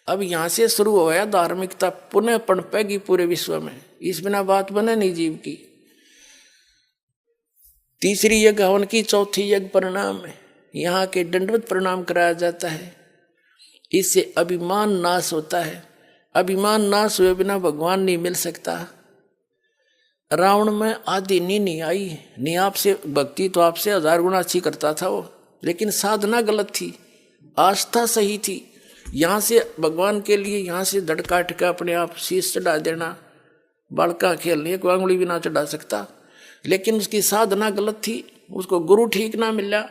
अब यहाँ से शुरू हो गया धार्मिकता पुनः पनपेगी पूरे विश्व में, इस बिना बात बने नहीं जीव की। तीसरी यज्ञ हवन की, चौथी यज्ञ प्रणाम है, यहाँ के दंडवत प्रणाम कराया जाता है। इससे अभिमान नाश होता है। अभिमान नाश हुए बिना भगवान नहीं मिल सकता। रावण में आदि नहीं आई, नहीं आपसे भक्ति तो आपसे 1000 गुना अच्छी करता था वो, लेकिन साधना गलत थी, आस्था सही थी। यहाँ से भगवान के लिए यहाँ से धड़ काट के अपने आप शीश चढ़ा देना, बालका खेलने को आंगुली भी ना चढ़ा सकता, लेकिन उसकी साधना गलत थी, उसको गुरु ठीक ना मिला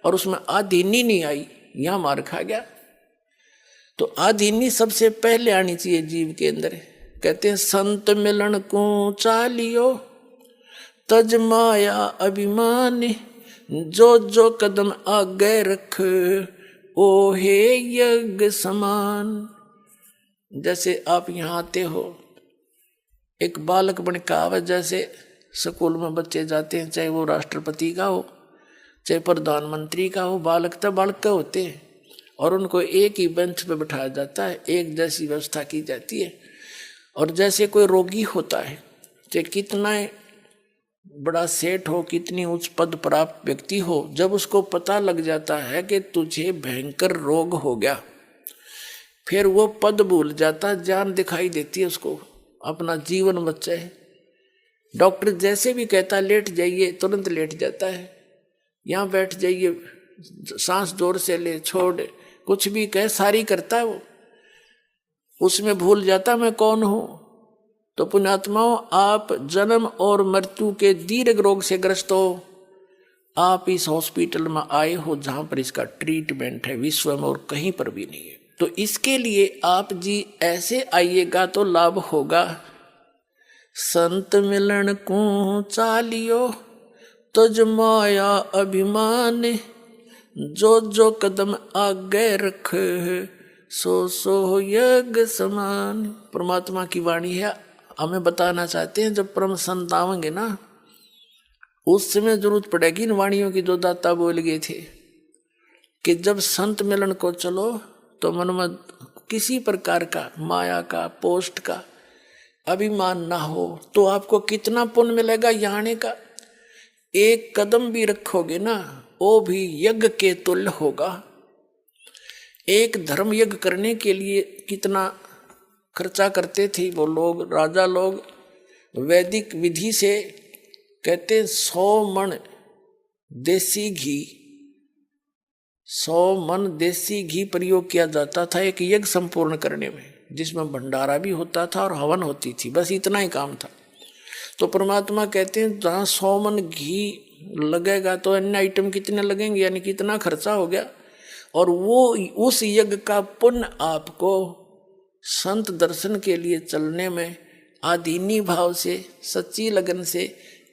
और उसमें आधीनी नहीं आई, यहाँ मार खा गया। तो आधीनी सबसे पहले आनी चाहिए जीव के अंदर। कहते हैं संत मिलन को चालियो तज माया अभिमान, जो जो कदम आगे रख ओ हे यज्ञ समान। जैसे आप यहाँ आते हो, एक बालक बन का आवे, जैसे स्कूल में बच्चे जाते हैं, चाहे वो राष्ट्रपति का हो चाहे प्रधानमंत्री का हो, बालक तो बालक का होते हैं और उनको एक ही बेंच पे बिठाया जाता है, एक जैसी व्यवस्था की जाती है। और जैसे कोई रोगी होता है, चाहे कितना बड़ा सेठ हो, कितनी उच्च पद प्राप्त व्यक्ति हो, जब उसको पता लग जाता है कि तुझे भयंकर रोग हो गया, फिर वो पद भूल जाता, जान दिखाई देती है उसको, अपना जीवन बचे है। डॉक्टर जैसे भी कहता लेट जाइए, तुरंत लेट जाता है। यहाँ बैठ जाइए, सांस जोर से ले छोड़, कुछ भी कहे सारी करता है वो, उसमें भूल जाता मैं कौन हूं। तो पुण्यात्माओं, आप जन्म और मृत्यु के दीर्घ रोग से ग्रस्त हो, आप इस हॉस्पिटल में आए हो जहां पर इसका ट्रीटमेंट है, विश्व में और कहीं पर भी नहीं है। तो इसके लिए आप जी ऐसे आइएगा तो लाभ होगा। संत मिलन को चालियो तज माया अभिमान, जो जो कदम आगे रख सो सो यज्ञ समान। परमात्मा की वाणी है, हमें बताना चाहते हैं जब परम संत आवेंगे ना, उस समय जरूरत पड़ेगी इन वाणियों की जो दाता बोल गए थे कि जब संत मिलन को चलो तो मन में किसी प्रकार का माया का पोस्ट का अभिमान ना हो, तो आपको कितना पुण्य मिलेगा यहाँ आने का। एक कदम भी रखोगे ना, वो भी यज्ञ के तुल्य होगा। एक धर्म यज्ञ करने के लिए कितना खर्चा करते थे वो लोग, राजा लोग। वैदिक विधि से कहते 100 मन देसी घी, 100 मन देसी घी प्रयोग किया जाता था एक यज्ञ संपूर्ण करने में, जिसमें भंडारा भी होता था और हवन होती थी, बस इतना ही काम था। तो परमात्मा कहते हैं जहाँ 100 मन घी लगेगा तो अन्य आइटम कितने लगेंगे, यानी कितना खर्चा हो गया। और वो उस यज्ञ का पुण्य आपको संत दर्शन के लिए चलने में आदीनी भाव से, सच्ची लगन से,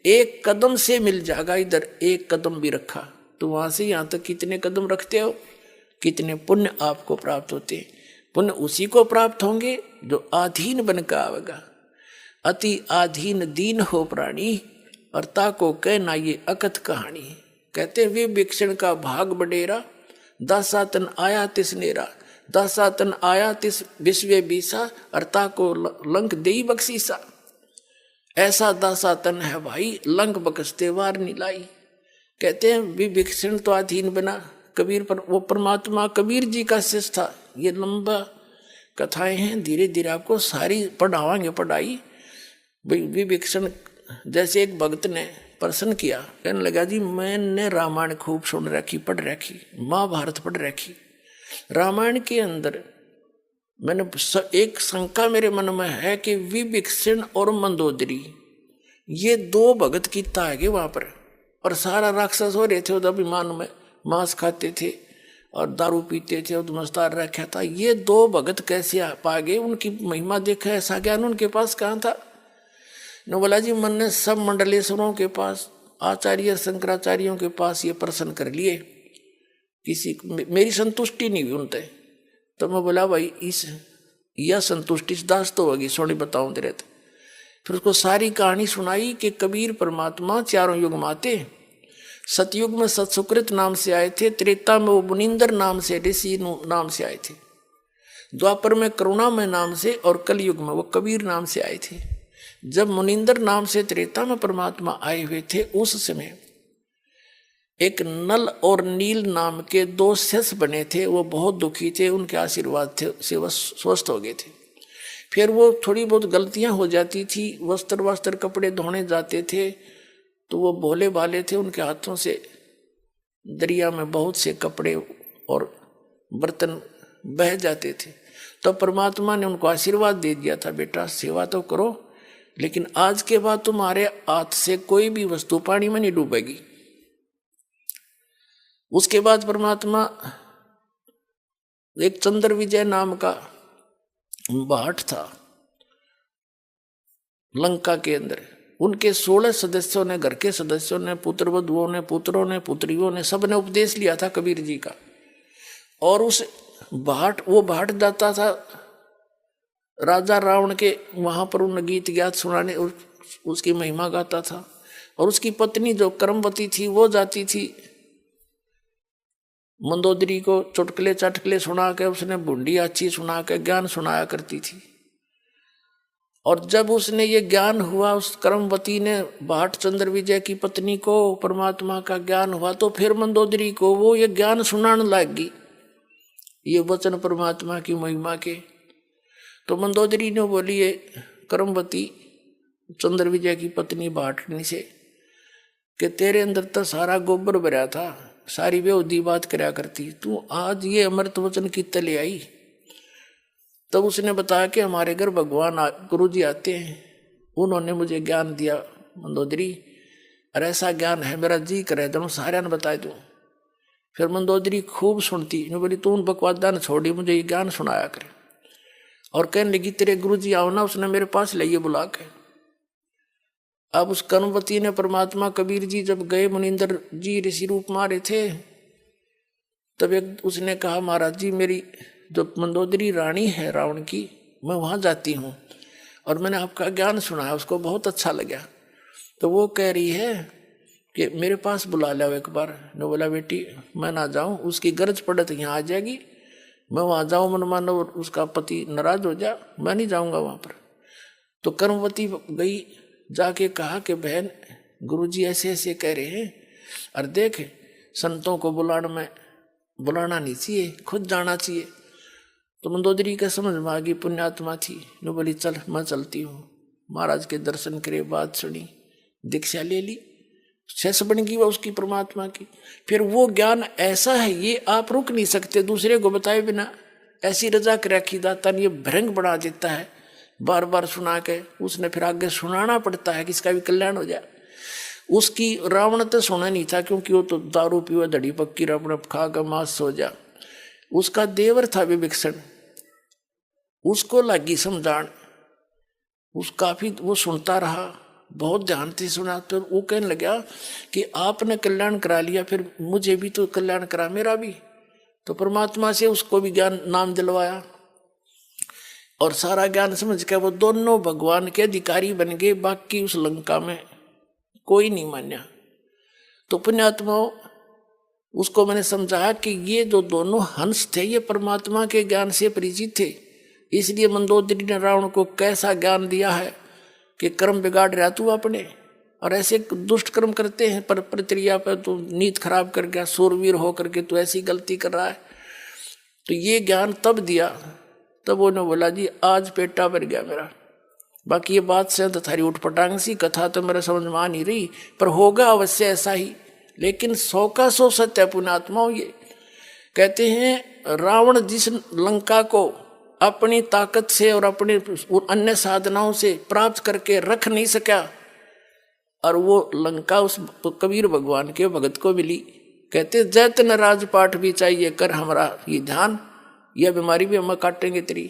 एक कदम से मिल जाएगा। इधर एक कदम भी रखा तो वहां से यहाँ तक कितने कदम रखते हो, कितने पुण्य आपको प्राप्त होते हैं। पुण्य उसी को प्राप्त होंगे जो आधीन बनकर आवेगा। अति आधीन दीन हो प्राणी, और ताको कहना ये अकथ कहानी। कहते वे विक्षण का भाग बडेरा, दासातन आया तिस नेरा, दासातन आया तिस विश्व बीसा, और ताको लंक देई बख्शीसा। ऐसा दासातन है भाई, लंक बख्शते वार नीलाई। कहते हैं विभीषण तो अधीन बना कबीर पर, वो परमात्मा कबीर जी का शिष्य था। ये लंबा कथाएं हैं, धीरे धीरे आपको सारी पढ़ावांगे पढ़ाई। विभीषण जैसे एक भक्त ने प्रश्न किया, कहने लगा जी मैंने रामायण खूब सुन रखी, पढ़ रखी, महाभारत पढ़ रखी, रामायण के अंदर मैंने एक शंका मेरे मन में है कि विभीषण और मंदोदरी ये 2 भगत की तागे वहां पर, और सारा राक्षस हो रहे थे उधर अभिमान में, मांस खाते थे और दारू पीते थे और मस्तार रखा था। ये 2 भगत कैसे पा गए, उनकी महिमा देखा, ऐसा ज्ञान उनके पास कहाँ था। न बोला जी मैंने सब मंडलेश्वरों के पास, आचार्य शंकराचार्यों के पास ये प्रश्न कर लिए, किसी मेरी संतुष्टि नहीं हुई उनसे। तो मैं बोला भाई इस यह संतुष्टि दास तो होगी, सोनी बताऊं तेरे। फिर उसको सारी कहानी सुनाई कि कबीर परमात्मा 4 युग में आते। सतयुग में सतसुकृत नाम से आए थे, त्रेता में वो मुनिंदर नाम से ऋषि नाम से आए थे। द्वापर में करुणामय नाम से और कलयुग में वो कबीर नाम से आए थे। जब मुनिंदर नाम से त्रेता में परमात्मा आए हुए थे, उस समय एक नल और नील नाम के दो शिष्य बने थे। वो बहुत दुखी थे, उनके आशीर्वाद से वो स्वस्थ हो गए थे। फिर वो थोड़ी बहुत गलतियां हो जाती थी, वस्त्र कपड़े धोने जाते थे तो वो भोले भाले थे, उनके हाथों से दरिया में बहुत से कपड़े और बर्तन बह जाते थे। तो परमात्मा ने उनको आशीर्वाद दे दिया था, बेटा सेवा तो करो, लेकिन आज के बाद तुम्हारे हाथ से कोई भी वस्तु पानी में नहीं डूबेगी। उसके बाद परमात्मा एक चंद्र विजय नाम का भाट था लंका के अंदर। उनके 16 सदस्यों ने, घर के सदस्यों ने, पुत्र वधुओं ने, पुत्रों ने, पुत्रियों ने, सब ने उपदेश लिया था कबीर जी का। और उस वो भाट जाता था राजा रावण के वहां पर, उन गीत ज्ञात सुनाने, उसकी महिमा गाता था। और उसकी पत्नी जो कर्मवती थी वो जाती थी मंदोदरी को चुटकुले चटकुले सुना के, उसने बूंदी अच्छी सुना के ज्ञान सुनाया करती थी। और जब उसने ये ज्ञान हुआ, उस कर्मवती ने भाट चंद्र विजय की पत्नी को परमात्मा का ज्ञान हुआ, तो फिर मंदोदरी को वो ये ज्ञान सुनाने लगी, ये वचन परमात्मा की महिमा के। तो मंदोदरी ने बोली ये कर्मवती चंद्र विजय की पत्नी भाटनी से कि तेरे अंदर तो सारा गोबर भरा था, सारी बेहूदी बात करया करती, तू आज ये अमृत वचन कितने ले आई। तब उसने बताया कि हमारे घर भगवान गुरु जी आते हैं, उन्होंने मुझे ज्ञान दिया मंदोदरी, और ऐसा ज्ञान है मेरा जी करे तो सारे ने बता दूँ। फिर मंदोदरी खूब सुनती, बोली तू उन बकवादा ने छोड़ी, मुझे ये ज्ञान सुनाया करे। और कहने लगी तेरे गुरु जी आओ ना, उसने मेरे पास ले बुला के। अब उस कर्मवती ने परमात्मा कबीर जी जब गए, मुनिंदर जी ऋषि रूप मारे थे, तब एक उसने कहा महाराज जी मेरी जो मंदोदरी रानी है रावण की, मैं वहाँ जाती हूँ और मैंने आपका ज्ञान सुना है, उसको बहुत अच्छा लगा। तो वो कह रही है कि मेरे पास बुला लो एक बार। ने बोला बेटी मैं ना जाऊँ, उसकी गरज पड़े तो यहाँ आ जाएगी, मैं वहाँ जाऊँ मन मानो उसका पति नाराज हो जा, मैं नहीं जाऊँगा वहाँ पर। तो कर्मवती गई, जाके कहा कि बहन गुरुजी ऐसे ऐसे कह रहे हैं, और देख संतों को बुलाना नहीं चाहिए, खुद जाना चाहिए। तो मंदोदरी का समझ में आ गई, पुण्यात्मा थी, नो बोली चल मैं चलती हूँ। महाराज के दर्शन करे, बात सुनी, दीक्षा ले ली, शेष बन गई वह उसकी परमात्मा की। फिर वो ज्ञान ऐसा है, ये आप रुक नहीं सकते दूसरे को बताए बिना, ऐसी रजा कर रखी दाता ने, ये भ्रंग बढ़ा देता है बार बार सुना के। उसने फिर आगे सुनाना पड़ता है कि इसका भी कल्याण हो जाए। उसकी रावण तो सुना नहीं था, क्योंकि वो तो दारू पीवा धड़ी पक्की रावण खा कर मांस सो जा। उसका देवर था विभीषण, उसको लगी समझान, उस काफी वो सुनता रहा, बहुत ध्यान से सुना। तो वो कहने लगा कि आपने कल्याण करा लिया, फिर मुझे भी तो कल्याण करा मेरा भी। तो परमात्मा से उसको भी ज्ञान नाम दिलवाया, और सारा ज्ञान समझ के वो दोनों भगवान के अधिकारी बन गए। बाकी उस लंका में कोई नहीं मान्या। तो पुण्यात्माओं उसको मैंने समझाया कि ये जो दोनों हंस थे ये परमात्मा के ज्ञान से परिचित थे, इसलिए मंदोदरी ने रावण को कैसा ज्ञान दिया है कि कर्म बिगाड़ रहा तू अपने, और ऐसे दुष्ट कर्म करते हैं पर प्रक्रिया पर तू नीत खराब कर गया, सूरवीर होकर के तू ऐसी गलती कर रहा है। तो ये ज्ञान तब दिया, तब उन्होंने बोला जी आज पेटा भर गया मेरा। बाकी ये बात से तो थारी उठपटांग सी कथा तो मेरे समझ में आ नहीं रही, पर होगा अवश्य ऐसा ही। लेकिन 100 का 100 सत्य पुण्यात्माओं। ये कहते हैं रावण जिस लंका को अपनी ताकत से और अपने अन्य साधनाओं से प्राप्त करके रख नहीं सका, और वो लंका उस कबीर भगवान के भगत को मिली। कहते जैतन राजपाट भी चाहिए कर हमारा ये ध्यान, यह बीमारी भी हम काटेंगे तेरी।